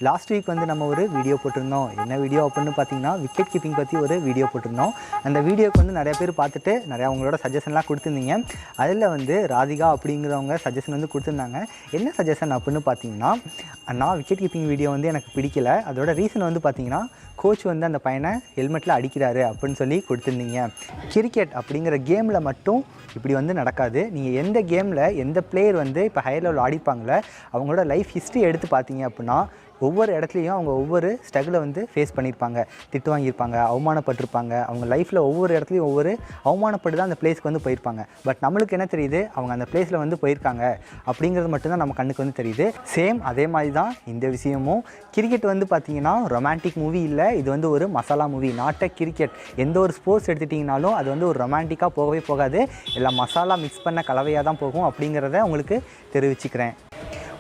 Last week வந்து நம்ம ஒரு வீடியோ போட்டிருந்தோம். என்ன வீடியோ அப்படின்னு பார்த்தீங்கன்னா, விக்கெட் கீப்பிங் பற்றி ஒரு வீடியோ போட்டிருந்தோம். அந்த வீடியோக்கு வந்து நிறைய பேர் பார்த்துட்டு நிறையா அவங்களோட சஜஷன்லாம் கொடுத்துருந்தீங்க. அதில் வந்து ராதிகா அப்படிங்கிறவங்க சஜஷன் வந்து கொடுத்துருந்தாங்க. என்ன சஜஷன் அப்படின்னு பார்த்தீங்கன்னா, நான் விக்கெட் கீப்பிங் வீடியோ வந்து எனக்கு பிடிக்கல. அதோட ரீசன் வந்து பார்த்தீங்கன்னா, கோச் வந்து அந்த பையனை ஹெல்மெட்டில் அடிக்கிறாரு அப்படின்னு சொல்லி கொடுத்துருந்தீங்க. கிரிக்கெட் அப்படிங்கிற கேமில் மட்டும் இப்படி வந்து நடக்காது. நீங்கள் எந்த கேமில் எந்த பிளேயர் வந்து இப்போ ஹை லெவல் ஆடிப்பாங்களே, அவங்களோட லைஃப் ஹிஸ்ட்ரி எடுத்து பார்த்தீங்க அப்படின்னா, ஒவ்வொரு இடத்துலையும் அவங்க ஒவ்வொரு ஸ்ட்ரகிளை வந்து ஃபேஸ் பண்ணியிருப்பாங்க. திட்டு வாங்கியிருப்பாங்க, அவமானப்பட்டிருப்பாங்க. அவங்க லைஃப்பில் ஒவ்வொரு இடத்துலையும் ஒவ்வொரு அவமானப்பட்டு தான் அந்த பிளேஸ்க்கு வந்து போயிருப்பாங்க. பட் நம்மளுக்கு என்ன தெரியுது, அவங்க அந்த பிளேஸில் வந்து போயிருக்காங்க அப்படிங்கிறது மட்டும்தான் நம்ம கண்ணுக்கு வந்து தெரியுது. சேம் அதே மாதிரி தான் இந்த விஷயமும். கிரிக்கெட் வந்து பார்த்திங்கன்னா ரொமான்டிக் மூவி இல்லை, இது வந்து ஒரு masala movie. Not a cricket. எந்த ஒரு ஸ்போர்ட்ஸ் எடுத்துட்டிங்கனாலும் அது வந்து ஒரு ரொமான்டிக்காக போகவே போகாது. எல்லாம் மசாலா மிக்ஸ் பண்ண கலவையாக தான் போகும் அப்படிங்கிறத உங்களுக்கு தெரிவிச்சுக்கிறேன்.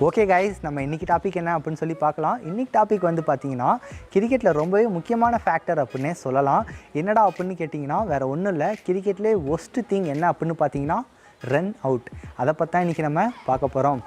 ஓகே கைஸ், நம்ம இன்றைக்கி டாபிக் என்ன அப்படின்னு சொல்லி பார்க்கலாம். இன்றைக்கி டாபிக் வந்து பார்த்திங்கன்னா, கிரிக்கெட்டில் ரொம்பவே முக்கியமான ஃபேக்டர் அப்படின்னே சொல்லலாம். என்னடா அப்படின்னு கேட்டிங்கன்னா, வேறு ஒன்றும் இல்லை, கிரிக்கெட்லேயே ஒஸ்ட்டு திங் என்ன அப்படின்னு பார்த்தீங்கன்னா, ரன் அவுட். அதை பற்றி தான் இன்றைக்கி நம்ம பார்க்க போகிறோம்.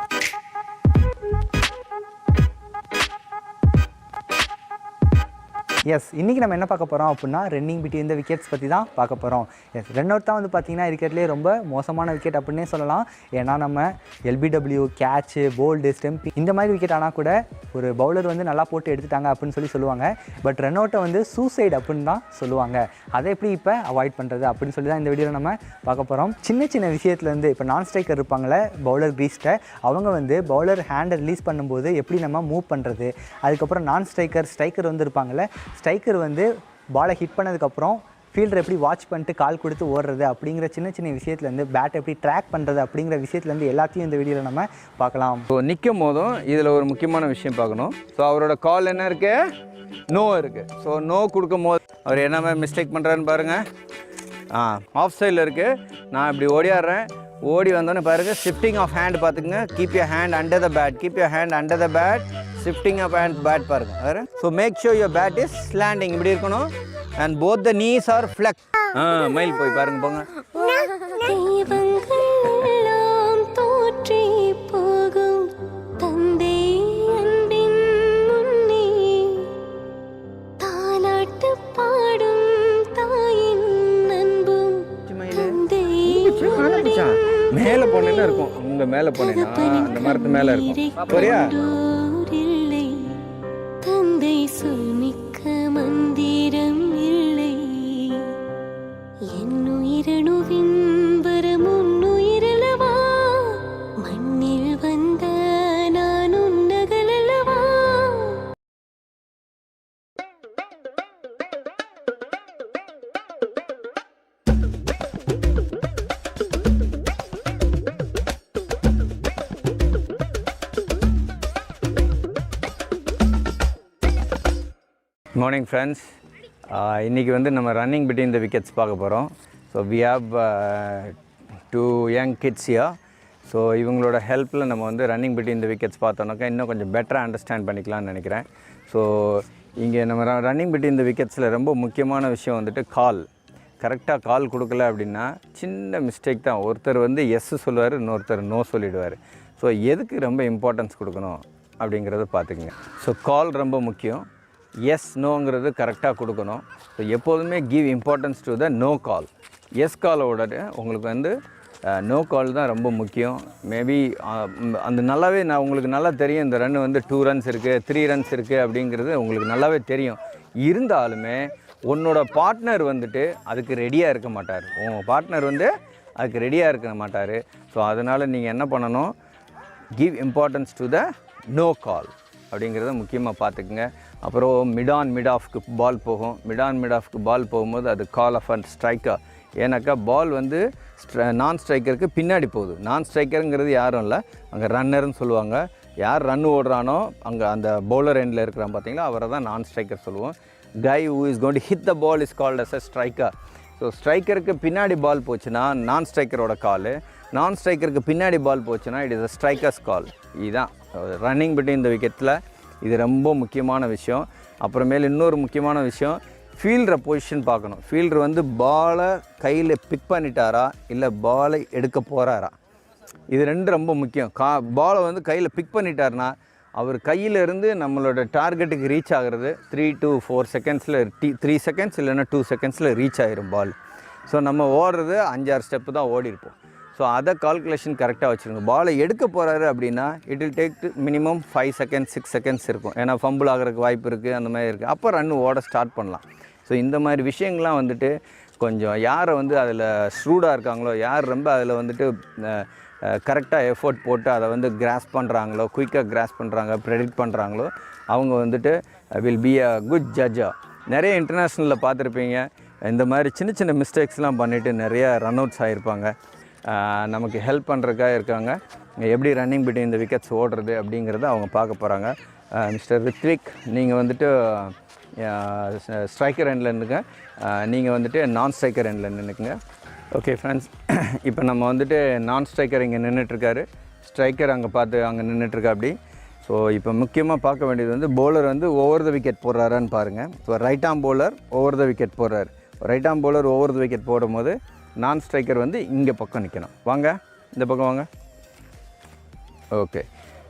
எஸ், இன்றைக்கி நம்ம என்ன பார்க்க போகிறோம் அப்படின்னா, ரன்னிங் பிட்வீன் த விக்கெட்ஸ் பற்றி தான் பார்க்க போகிறோம். எஸ், ரன் அவுட் தான் வந்து பார்த்திங்கன்னா இருக்கிறதுலே ரொம்ப மோசமான விக்கெட் அப்படின்னே சொல்லலாம். ஏன்னா நம்ம எல்பிடபிள்யூ, கேட்சு, போல்டு, ஸ்டெம்பிங் இந்த மாதிரி விக்கெட் ஆனால் கூட ஒரு பவுலர் வந்து நல்லா போட்டு எடுத்துட்டாங்க அப்படின்னு சொல்லுவாங்க. பட் ரன் அவுட்டை வந்து சூசைட் அப்படின்னு தான் சொல்லுவாங்க. அதை எப்படி இப்போ அவாய்ட் பண்ணுறது அப்படின்னு சொல்லி தான் இந்த வீடியோவில் நம்ம பார்க்க போகிறோம். சின்ன சின்ன விஷயத்துலேருந்து இப்போ நான் ஸ்ட்ரைக்கர் இருப்பாங்களே, பவுலர் கிரீஸ்ட்டை, அவங்க வந்து பவுலர் ஹேண்டை ரிலீஸ் பண்ணும்போது எப்படி நம்ம மூவ் பண்ணுறது, அதுக்கப்புறம் நான் ஸ்ட்ரைக்கர் வந்து இருப்பாங்களே, ஸ்ட்ரைக்கர் வந்து பாலை ஹிட் பண்ணதுக்கப்புறம் ஃபீல்டர் எப்படி வாட்ச் பண்ணிட்டு கால் கொடுத்து ஓடுறது அப்படிங்கிற சின்ன சின்ன விஷயத்துலேருந்து பேட் எப்படி ட்ராக் பண்ணுறது அப்படிங்கிற விஷயத்துலேருந்து எல்லாத்தையும் இந்த வீடியோவில் நம்ம பார்க்கலாம். ஸோ நிற்கும் போதும் இதில் ஒரு முக்கியமான விஷயம் பார்க்கணும். ஸோ அவரோட கால் என்ன இருக்குது, நோ இருக்குது. ஸோ நோ கொடுக்கும் போது அவர் என்ன மாதிரி மிஸ்டேக் பண்ணுறாருன்னு பாருங்கள். ஆஃப் சைடில் இருக்குது, நான் இப்படி ஓடியாடுறேன். ஓடி வந்தோன்னே பாருங்கள், ஷிஃப்டிங் ஆஃப் ஹேண்ட் பார்த்துக்குங்க. Keep your hand under the pad, keep your hand under the pad, shifting of hand pad பாருங்கள் வேறு. So make sure your bad is slanting, இப்படி இருக்கணும். And both the knees are flex. மைல் போய் பாருங்க, போங்க. மேலே போனேன்னா இருக்கும், உங்க மேலே போனேன்னா அந்த மரத்து மேலே இருக்கும். சரியா? தந்தை சொல்மிக்க மந்திரம் இல்லை, என்னுயிரணுவின் வரமுன்னுயிரலவா, மண்ணில் வந்த நான் உன்னகலவா. மார்னிங் ஃப்ரெண்ட்ஸ், இன்றைக்கி வந்து நம்ம ரன்னிங் பிட்வீன் த விக்கெட்ஸ் பார்க்க போகிறோம். So we have 2 young kids here. So இவங்களோட ஹெல்ப்பில் நம்ம வந்து ரன்னிங் பிட்வீன் த விக்கெட்ஸ் பார்த்தோன்னாக்கா இன்னும் கொஞ்சம் பெட்டராக அண்டர்ஸ்டாண்ட் பண்ணிக்கலாம்னு நினைக்கிறேன். ஸோ இங்கே நம்ம ரன்னிங் பிட்வீன் த விக்கெட்ஸில் ரொம்ப முக்கியமான விஷயம் வந்துட்டு கால். கரெக்டாக கால் கொடுக்கல அப்படின்னா சின்ன மிஸ்டேக் தான். ஒருத்தர் வந்து எஸ் சொல்லுவார், இன்னொருத்தர் நோ சொல்லிவிடுவார். ஸோ எதுக்கு ரொம்ப இம்பார்ட்டன்ஸ் கொடுக்கணும் அப்படிங்கிறத பார்த்துக்குங்க. ஸோ கால் ரொம்ப முக்கியம். எஸ் நோங்கிறது கரெக்டாக கொடுக்கணும். ஸோ எப்போதுமே give importance to the no call. Yes காலோட உங்களுக்கு வந்து நோ கால் தான் ரொம்ப முக்கியம். மேபி அந்த நல்லாவே உங்களுக்கு நல்லா தெரியும், இந்த ரன் வந்து 2 ரன்ஸ் இருக்குது, 3 ரன்ஸ் இருக்குது அப்படிங்கிறது உங்களுக்கு நல்லாவே தெரியும். இருந்தாலுமே உன்னோட பார்ட்னர் வந்துட்டு அதுக்கு ரெடியாக இருக்க மாட்டார். உங்கள் பார்ட்னர் வந்து அதுக்கு ரெடியாக இருக்க மாட்டார். ஸோ அதனால் நீங்கள் என்ன பண்ணணும், give importance to the no call அப்படிங்கிறத முக்கியமாக பார்த்துக்குங்க. அப்புறம் மிட் ஆஃப்க்கு பால் போகும். மிட் ஆஃப்க்கு பால் போகும்போது அது கால் ஆஃப் அண்ட் ஸ்ட்ரைக்கர். ஏன்னாக்கா பால் வந்து நான் ஸ்ட்ரைக்கருக்கு பின்னாடி போகுது. நான் ஸ்ட்ரைக்கருங்கிறது யாரும் இல்லை, அங்கே ரன்னர்னு சொல்லுவாங்க. யார் ரன் ஓடுறானோ அங்கே அந்த பவுலர் எண்டில் இருக்கிறான் பார்த்தீங்களா, அவரை தான் நான் ஸ்ட்ரைக்கர் சொல்லுவோம். Guy who is going to hit the ball is called as a striker. So ஸ்ட்ரைக்கருக்கு பின்னாடி பால் போச்சுன்னா நான் ஸ்ட்ரைக்கரோட கால், நான் ஸ்ட்ரைக்கருக்கு பின்னாடி பால் போச்சுன்னா இட் இஸ் அ ஸ்ட்ரைக்கர்ஸ் கால். இதுதான் ரன்னிங் பிட்வீன் த விக்கெட்டில் இது ரொம்ப முக்கியமான விஷயம். அப்புறமேல் இன்னொரு முக்கியமான விஷயம், ஃபீல்டரை பொசிஷன் பார்க்கணும். ஃபீல்டர் வந்து பாலை கையில் பிக் பண்ணிட்டாரா இல்லை பாலை எடுக்க போகிறாரா, இது ரெண்டு ரொம்ப முக்கியம். பாலை வந்து கையில் பிக் பண்ணிட்டாருன்னா அவர் கையிலேருந்து நம்மளோட டார்கெட்டுக்கு ரீச் ஆகிறது 3 to 4 செகண்ட்ஸில் 3 செகண்ட்ஸ் இல்லைன்னா 2 செகண்ட்ஸில் ரீச் ஆகிரும் பால். ஸோ நம்ம ஓடுறது 5-6 ஸ்டெப்பு தான் ஓடிருப்போம். ஸோ அதை கால்குலேஷன் கரெக்டாக வச்சுருங்க. பாலை எடுக்க போகிறாரு அப்படின்னா it will take minimum 5 seconds 6 seconds இருக்கும். ஏன்னா ஃபம்பிள் ஆகிறதுக்கு வாய்ப்பு இருக்குது, அந்த மாதிரி இருக்குது. அப்போ ரன் ஓட ஸ்டார்ட் பண்ணலாம். ஸோ இந்த மாதிரி விஷயங்கள்லாம் வந்துட்டு கொஞ்சம் யாரை வந்து அதில் ஸ்ரூடாக இருக்காங்களோ, யார் ரொம்ப அதில் வந்துட்டு கரெக்டாக எஃபோர்ட் போட்டு அதை வந்து கிராஸ் பண்ணுறாங்களோ, குயிக்காக கிராஸ் பண்ணுறாங்க, ப்ரெடிக்ட் பண்ணுறாங்களோ, அவங்க வந்துட்டு வில் பி அ குட் ஜட்ஜாக. நிறைய இன்டர்நேஷ்னலில் பார்த்துருப்பீங்க, இந்த மாதிரி சின்ன சின்ன மிஸ்டேக்ஸ்லாம் பண்ணிவிட்டு நிறையா ரன் அவுட்ஸ் ஆகிருப்பாங்க. நமக்கு ஹெல்ப் பண்ணுறதுக்காக இருக்காங்க. எப்படி ரன்னிங் பிட்வீன் இந்த விக்கெட்ஸ் ஓடுறது அப்படிங்கிறத அவங்க பார்க்க போகிறாங்க. மிஸ்டர் ரித்விக், நீங்கள் வந்துட்டு ஸ்ட்ரைக்கர் எண்டில் நின்றுங்க, நீங்கள் வந்துட்டு நான் ஸ்ட்ரைக்கர் எண்டில் நின்றுக்குங்க. ஓகே ஃப்ரெண்ட்ஸ், இப்போ நம்ம வந்துட்டு நான் ஸ்ட்ரைக்கர் இங்கே நின்றுட்டுருக்காரு, ஸ்ட்ரைக்கர் அங்கே அங்கே நின்றுட்டுருக்கா அப்படி. ஸோ இப்போ முக்கியமாக பார்க்க வேண்டியது வந்து பவுலர் வந்து ஓவர் த விக்கெட் போடுறாரான்னு பாருங்கள். So right arm bowler over the wicket போடுறாரு. Right arm bowler over the wicket போடும்போது நான் ஸ்ட்ரைக்கர் வந்து இங்கே பக்கம் நிற்கணும். வாங்க, இந்த பக்கம் வாங்க. ஓகே,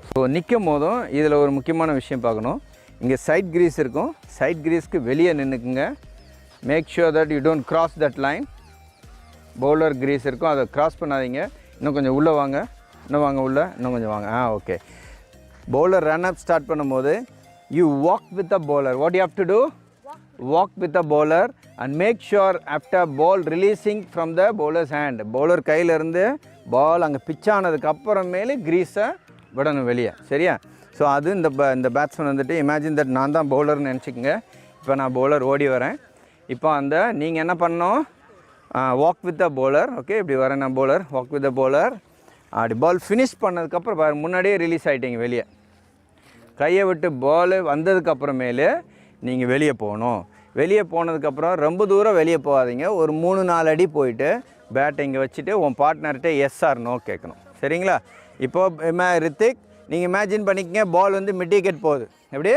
ஸோ நிற்கும் போதும் இதில் ஒரு முக்கியமான விஷயம் பார்க்கணும். இங்கே சைட் கிரீஸ் இருக்கும், சைட் கிரீஸ்க்கு வெளியே நின்றுக்குங்க. Make sure that you don't cross that line. Bowler crease இருக்கும், அதை கிராஸ் பண்ணாதீங்க. இன்னும் கொஞ்சம் உள்ளே வாங்க, இன்னும் வாங்க உள்ளே, இன்னும் கொஞ்சம் வாங்க. Okay. Bowler run up start பண்ணும்போது you walk with the bowler. What you have to do? Walk with the bowler and make sure after ball releasing from the bowler's hand, bowler கையிலேருந்து பால் அங்கே pitch ஆனதுக்கு அப்புறமேலே கிரீஸை விடணும் வெளியே. சரியா? So அது இந்த batsman வந்துட்டு இமேஜின் தட் நான் தான் பவுலர்னு நினச்சிக்கோங்க. இப்போ நான் பவுலர் ஓடி வரேன். இப்போ நீங்கள் என்ன பண்ணணும்? Walk with the bowler. Okay, இப்படி வரேன் நான் bowler, walk with the bowler. அப்படி பால் ஃபினிஷ் பண்ணதுக்கப்புறம் பாரு, முன்னாடியே ரிலீஸ் ஆகிட்டீங்க வெளியே. கையை விட்டு பால் வந்ததுக்கப்புறமேலே நீங்கள் வெளியே போகணும். வெளியே போனதுக்கப்புறம் ரொம்ப தூரம் வெளியே போகாதீங்க. ஒரு 3-4 அடி போயிட்டு பேட்டை இங்கே வச்சுட்டு உன் பார்ட்னர்கிட்ட எஸ் ஆர் நோ கேட்கணும். சரிங்களா? இப்போது ரித்திக், நீங்கள் இமேஜின் பண்ணிக்கங்க, பால் வந்து மிட் விக்கெட் போகுது. எப்படி?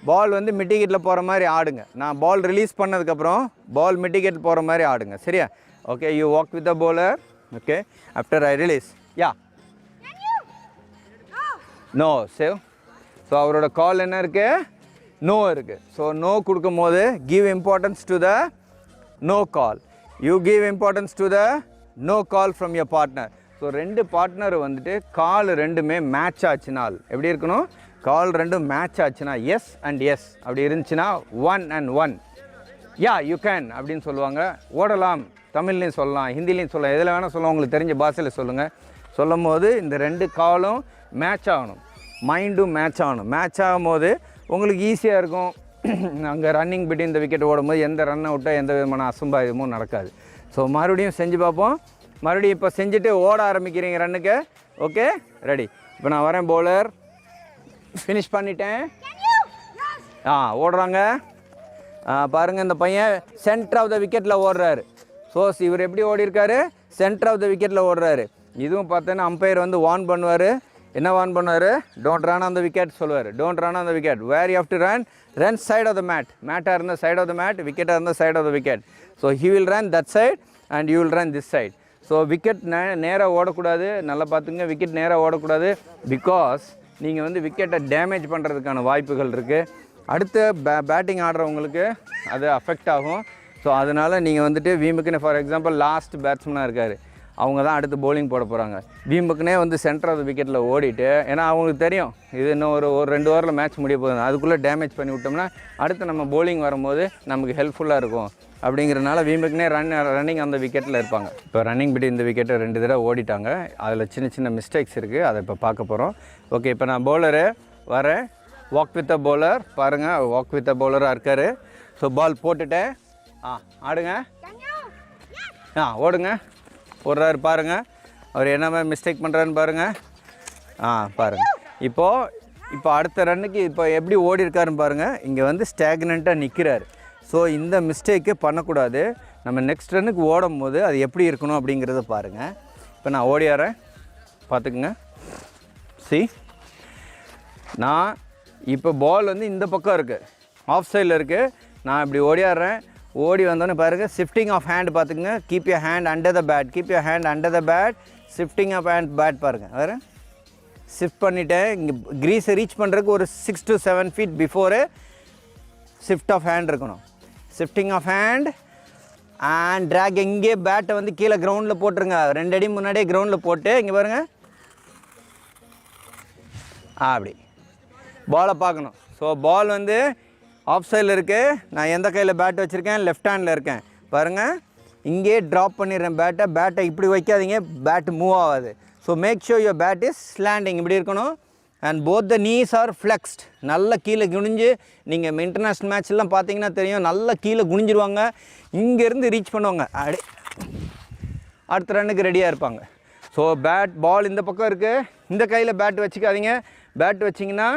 பால் வந்து மிட் விக்கெட்டில் போகிற மாதிரி ஆடுங்க. நான் பால் ரிலீஸ் பண்ணதுக்கப்புறம் பால் மிட் விக்கெட் போகிற மாதிரி ஆடுங்க. சரியா? Okay, you walk with the bowler. Okay, after I release. Yeah, no save. So அவரோட கால் என்ன இருக்குது? நோ இருக்குது. ஸோ நோ கொடுக்கும் போது give importance to the no call. You give importance to the no call from your partner. So 2 partner வந்துட்டு call ரெண்டுமே match ஆச்சுனால் எப்படி இருக்கணும்? கால் ரெண்டும் மேட்ச் ஆச்சுன்னா எஸ் அண்ட் எஸ் அப்படி இருந்துச்சுன்னா 1 and 1. யா, யூ கேன் அப்படின்னு சொல்லுவாங்க. ஓடலாம், தமிழ்லையும் சொல்லலாம், ஹிந்திலையும் சொல்லலாம், எதில் வேணால் சொல்லலாம், உங்களுக்கு தெரிஞ்ச பாஷையில் சொல்லுங்கள். சொல்லும் போது இந்த 2 காலும் மேட்ச் ஆகணும், மைண்டும் மேட்ச் ஆகணும். மேட்ச் ஆகும் போது உங்களுக்கு ஈஸியாக இருக்கும். அங்கே ரன்னிங் பிட்வீன் இந்த விக்கெட் ஓடும்போது எந்த ரன் அவுட்டோ எந்த விதமான அசம்பாவிதமும் நடக்காது. ஸோ மறுபடியும் செஞ்சு பார்ப்போம். மறுபடியும் இப்போ செஞ்சுட்டு ஓட ஆரம்பிக்கிறீங்க ரன்னுக்கு. Okay, ready. இப்போ நான் வரேன், பவுலர் ஃபினிஷ் பண்ணிட்டேன். ஓடுறாங்க பாருங்கள். இந்த பையன் சென்டர் ஆஃப் த விக்கெட்டில் ஓடுறாரு. ஸோ இவர் எப்படி ஓடி இருக்காரு? சென்டர் ஆஃப் த விக்கெட்டில் ஓடுறாரு. இதுவும் பார்த்தோன்னா அம்பையர் வந்து வார்ன் பண்ணுவார். என்ன வார்ன் பண்ணுவார்? Don't run on the wicket சொல்லுவார். Don't run on the wicket, where you have to run side of the mat. மேட்டாக இருந்தால் சைட் ஆஃப் த மேட், விக்கெட்டாக இருந்தால் side of the wicket. So he will run that side and you will run this side. So wicket நேராக ஓடக்கூடாது. நல்லா பார்த்துங்க, wicket நேராக ஓடக்கூடாது. பிகாஸ் நீங்கள் வந்து விக்கெட்டை டேமேஜ் பண்ணுறதுக்கான வாய்ப்புகள் இருக்குது. அடுத்த பேட்டிங் ஆடுறவங்களுக்கு அது அஃபெக்ட் ஆகும். ஸோ அதனால் நீங்கள் வந்துட்டு வீம்புக்குன்னு, ஃபார் எக்ஸாம்பிள் லாஸ்ட் பேட்ஸ்மேனாக இருக்கார், அவங்க தான் அடுத்து பவுலிங் போட போகிறாங்க. வீம்புக்குனே வந்து சென்டர் ஆஃப் த விக்கெட்டில் ஓடிட்டு, ஏன்னா அவங்களுக்கு தெரியும் இது இன்னும் ஒரு 2 ஓவரில் மேட்ச் முடிய போகுது, அதுக்குள்ளே டேமேஜ் பண்ணி விட்டோம்னா அடுத்து நம்ம பவுலிங் வரும்போது நமக்கு ஹெல்ப்ஃபுல்லாக இருக்கும். அப்படிங்கிறனால வீம்புக்குனே ரன்னிங் அந்த விக்கெட்டில் இருப்பாங்க. இப்போ ரன்னிங் பிட்வீன் இந்த விக்கெட்டை 2 தடவை ஓடிட்டாங்க. அதில் சின்ன சின்ன மிஸ்டேக்ஸ் இருக்குது, அதை இப்போ பார்க்க போகிறோம். ஓகே, இப்போ நான் பவுலரு வரேன். வாக் வித் த பவுலர் பாருங்கள், வாக் வித் த பவுலராக இருக்கார். ஸோ பால் போட்டுட்டேன். ஆடுங்க, ஓடுங்க. போடுறாரு பாருங்கள், அவர் என்ன மாதிரி மிஸ்டேக் பண்ணுறாருன்னு பாருங்கள். பாருங்கள். இப்போ அடுத்த ரன்னுக்கு இப்போ எப்படி ஓடி இருக்காருன்னு பாருங்கள். இங்கே வந்து ஸ்டாக்னண்ட்டாக நிற்கிறாரு. ஸோ இந்த மிஸ்டேக்கு பண்ணக்கூடாது. நம்ம நெக்ஸ்ட் ரன்னுக்கு ஓடும் போது அது எப்படி இருக்கணும் அப்படிங்கிறத பாருங்கள். இப்போ நான் ஓடியாரேன், பார்த்துக்குங்க. நான் இப்போ பால் வந்து இந்த பக்கம் இருக்குது, ஆஃப் சைடில் இருக்குது. நான் இப்படி ஓடியாடுறேன். ஓடி வந்தோன்னே பாருங்கள், ஷிஃப்டிங் ஆஃப் ஹேண்ட் பார்த்துக்குங்க. Keep your hand under the pad, keep your hand under the pad, shifting of hand pad பாருங்கள். வேறு ஷிஃப்ட் பண்ணிவிட்டேன். இங்கே க்ரீஸை ரீச் பண்ணுறதுக்கு ஒரு 6 to 7 feet before shift of hand இருக்கணும். Shifting of hand and track. எங்கே பேட்டை வந்து கீழே கிரவுண்டில் போட்டுருங்க. 2 அடி முன்னாடியே கிரவுண்டில் போட்டு இங்கே பாருங்கள், அப்படி பாலை பார்க்கணும். ஸோ பால் வந்து ஆஃப் சைடில் இருக்குது. நான் எந்த கையில் பேட் வச்சுருக்கேன்? லெஃப்ட் ஹேண்டில் இருக்கேன். பாருங்கள், இங்கே ட்ராப் பண்ணிடுறேன் பேட்டை. பேட்டை இப்படி வைக்காதீங்க, பேட் மூவ் ஆகாது. So make sure your bad is slanting, இப்படி இருக்கணும். And both the knees are flexed. நல்லா கீழே குனிஞ்சு, நீங்கள் இன்டர்நேஷ்னல் மேட்ச்லாம் பார்த்தீங்கன்னா தெரியும், நல்லா கீழே குனிஞ்சிருவாங்க. இங்கேருந்து ரீச் பண்ணுவாங்க, அப்படி அடுத்த ரன்னுக்கு ரெடியாக இருப்பாங்க. ஸோ பால் இந்த பக்கம் இருக்குது. இந்த கையில் பேட் வச்சுக்காதீங்க. பேட் வச்சிங்கன்னா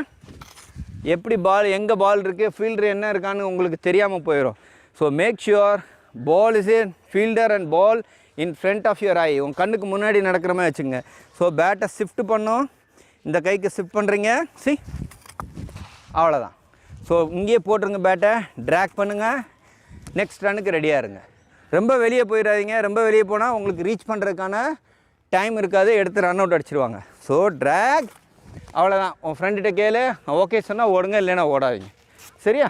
எப்படி எங்கே பால் இருக்குது, ஃபீல்டர் என்ன இருக்கான்னு உங்களுக்கு தெரியாமல் போயிடும். So make sure ball is in fielder and ball in front of your eye. உங்கள் கண்ணுக்கு முன்னாடி நடக்கிற மாதிரி வச்சுங்க. ஸோ பேட்டை ஷிஃப்ட் பண்ணோம், இந்த கைக்கு ஷிஃப்ட் பண்ணுறீங்க, அவ்வளோதான். ஸோ இங்கேயே போட்டுருங்க பேட்டை, ட்ராக் பண்ணுங்கள், நெக்ஸ்ட் ரன்னுக்கு ரெடியாக இருங்க. ரொம்ப வெளியே போயிடாதீங்க. ரொம்ப வெளியே போனால் உங்களுக்கு ரீச் பண்ணுறதுக்கான டைம் இருக்காது, எடுத்து ரன் அவுட் அடிச்சிருவாங்க. ஸோ ட்ராக், அவ்வளோதான். உன் ஃப்ரெண்டுகிட்ட கேளு, ஓகே சொன்னால் ஓடுங்க, இல்லைன்னா ஓடாதீங்க. சரியா?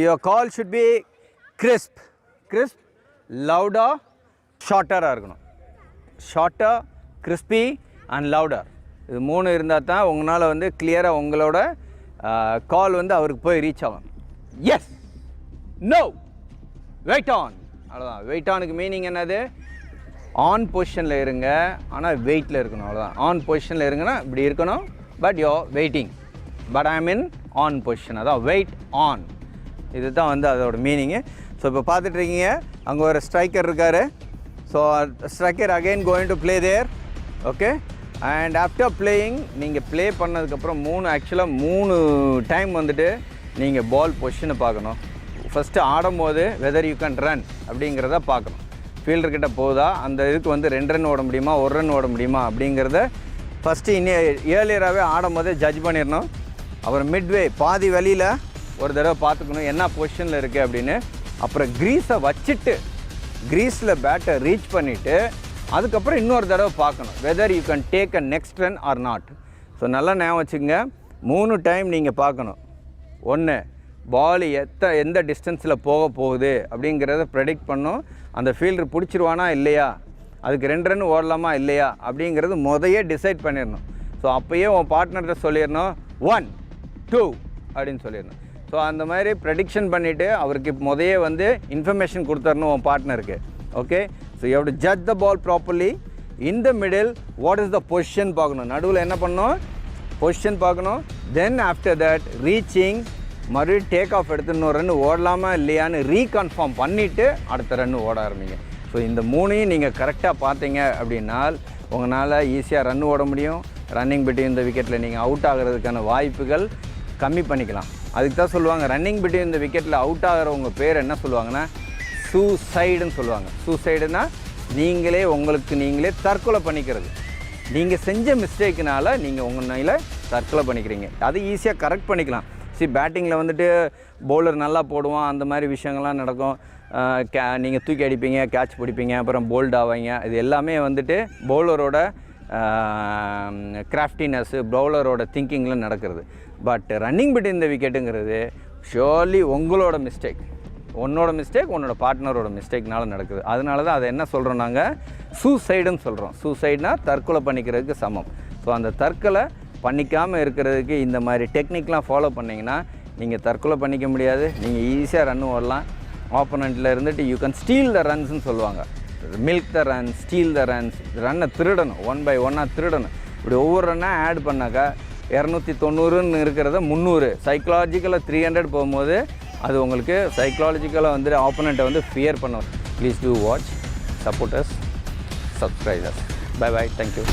Your call should be crisp, louder, shorter இருக்கணும். Shorter, crispy and louder. இது 3 இருந்தால் தான் உங்களால் வந்து கிளியராக உங்களோட கால் வந்து அவருக்கு போய் ரீச் ஆகும். எஸ், நோ, வெயிட் ஆன், அவ்வளோதான். வெயிட் ஆனுக்கு மீனிங் என்னது? ஆன் பொசிஷனில் இருங்க, ஆனால் வெயிட்டில் இருக்கணும், அவ்வளோதான். ஆன் பொசிஷனில் இருங்கன்னா இப்படி இருக்கணும், but you waiting, but I mean on position, அதான் வெயிட் ஆன். இது தான் வந்து அதோட மீனிங்கு. ஸோ இப்போ பார்த்துட்ருக்கீங்க, அங்கே ஒரு ஸ்ட்ரைக்கர் இருக்கார். So striker again going to play there. Okay, and after playing நீங்கள் ப்ளே பண்ணதுக்கப்புறம் 3 டைம் வந்துட்டு நீங்கள் பால் பொசிஷனை பார்க்கணும். ஃபஸ்ட்டு ஆடும்போது வெதர் யூ கேன் ரன் அப்படிங்கிறத பார்க்கணும். ஃபீல்டர்கிட்ட போதா, அந்த இதுக்கு வந்து 2 ரன் ஓட முடியுமா, 1 ரன் ஓட முடியுமா அப்படிங்கிறத ஃபஸ்ட்டு ஏர்லியராகவே ஆடும்போதே ஜட்ஜ் பண்ணிடணும். அப்புறம் மிட்வே பாதி வழியில் ஒரு தடவை பார்த்துக்கணும் என்ன பொசிஷனில் இருக்குது அப்படின்னு. அப்புறம் க்ரீஸை வச்சுட்டு க்ரீஸில் பேட்டை ரீச் பண்ணிவிட்டு அதுக்கப்புறம் இன்னொரு தடவை பார்க்கணும் whether you can take a next run R not. So நல்லா ஞாபகம் வச்சுக்கோங்க, 3 டைம் நீங்கள் பார்க்கணும். 1, பால் எந்த டிஸ்டன்ஸில் போக போகுது அப்படிங்கிறத ப்ரெடிக்ட் பண்ணணும். அந்த ஃபீல்டர் பிடிச்சிருவானா இல்லையா, அதுக்கு 2 ரன் ஓடலாமா இல்லையா அப்படிங்கிறது முதையே டிசைட் பண்ணிடணும். ஸோ அப்போயே உன் பார்ட்னர்கிட்ட சொல்லிடணும் 1, 2 அப்படின்னு சொல்லிடணும். ஸோ அந்த மாதிரி ப்ரெடிக்ஷன் பண்ணிவிட்டு அவருக்கு முதையே வந்து இன்ஃபர்மேஷன் கொடுத்துடணும் உன் பார்ட்னருக்கு. Okay, so you have to judge the ball properly. In the middle what is the position பார்க்கணும், நடுவில் என்ன பண்ணணும், பொசிஷன் பார்க்கணும். தென் ஆஃப்டர் தட் ரீச்சிங், மறுபடியும் டேக் ஆஃப் எடுத்து இன்னொரு ரன் ஓடலாமா இல்லையான்னு ரீகன்ஃபார்ம் பண்ணிவிட்டு அடுத்த ரன் ஓட ஆரம்பிங்க. ஸோ இந்த 3ஐயும் நீங்கள் கரெக்டாக பார்த்தீங்க அப்படின்னால் உங்களால் ஈஸியாக ரன் ஓட முடியும். ரன்னிங் பிட்வீன் இந்த விக்கெட்டில் நீங்கள் அவுட் ஆகிறதுக்கான வாய்ப்புகள் கம்மி பண்ணிக்கலாம். அதுக்கு தான் சொல்லுவாங்க ரன்னிங் பிட்வீன் இந்த விக்கெட்டில் அவுட் ஆகிறவங்க பேர் என்ன சொல்லுவாங்கன்னா சூசைடுன்னு சொல்லுவாங்க. சூசைடுனா நீங்களே தற்கொலை பண்ணிக்கிறது. நீங்கள் செஞ்ச மிஸ்டேக்குனால நீங்கள் உங்கள் தற்கொலை பண்ணிக்கிறீங்க. அது ஈஸியாக கரெக்ட் பண்ணிக்கலாம். பேட்டிங்கில் வந்துட்டு பவுலர் நல்லா போடுவான், அந்த மாதிரி விஷயங்கள்லாம் நடக்கும். நீங்கள் தூக்கி அடிப்பீங்க, கேட்ச் பிடிப்பீங்க, அப்புறம் போல்ட் ஆவீங்க. இது எல்லாமே வந்துட்டு பவுலரோட கிராஃப்டினஸ்ஸு, பவுலரோட திங்கிங்கில் நடக்கிறது. பட் ரன்னிங் பிட்வீன் இந்த விக்கெட்டுங்கிறது ஷியோர்லி உங்களோட மிஸ்டேக், உன்னோட பார்ட்னரோட மிஸ்டேக்னால நடக்குது. அதனால தான் அதை என்ன சொல்கிறோம், நாங்கள் சூசைடுன்னு சொல்கிறோம். சூசைட்னா தற்கொலை பண்ணிக்கிறதுக்கு சமம். ஸோ அந்த தற்கொலை பண்ணிக்காமல் இருக்கிறதுக்கு இந்த மாதிரி டெக்னிக்லாம் ஃபாலோ பண்ணிங்கன்னா நீங்கள் தற்கொலை பண்ணிக்க முடியாது. நீங்கள் ஈஸியாக ரன் ஓடலாம். ஆப்போனண்ட்டில் இருந்துட்டு யூ கேன் ஸ்டீல் த ரன்ஸ்ன்னு சொல்லுவாங்க. Milk the run, steal the runs, ரன்னை திருடணும், 1 by 1 திருடணும். இப்படி ஒவ்வொரு ரன்னாக ஆட் பண்ணாக்கா 290ன்னு இருக்கிறத 300, சைக்கலாஜிக்கலாக 300 போகும்போது அது உங்களுக்கு சைக்கலாஜிக்கலாக வந்துட்டு ஆப்போனண்ட்டை வந்து ஃபியர் பண்ணும். Please do watch, support us, subscribe us. Bye bye, thank you.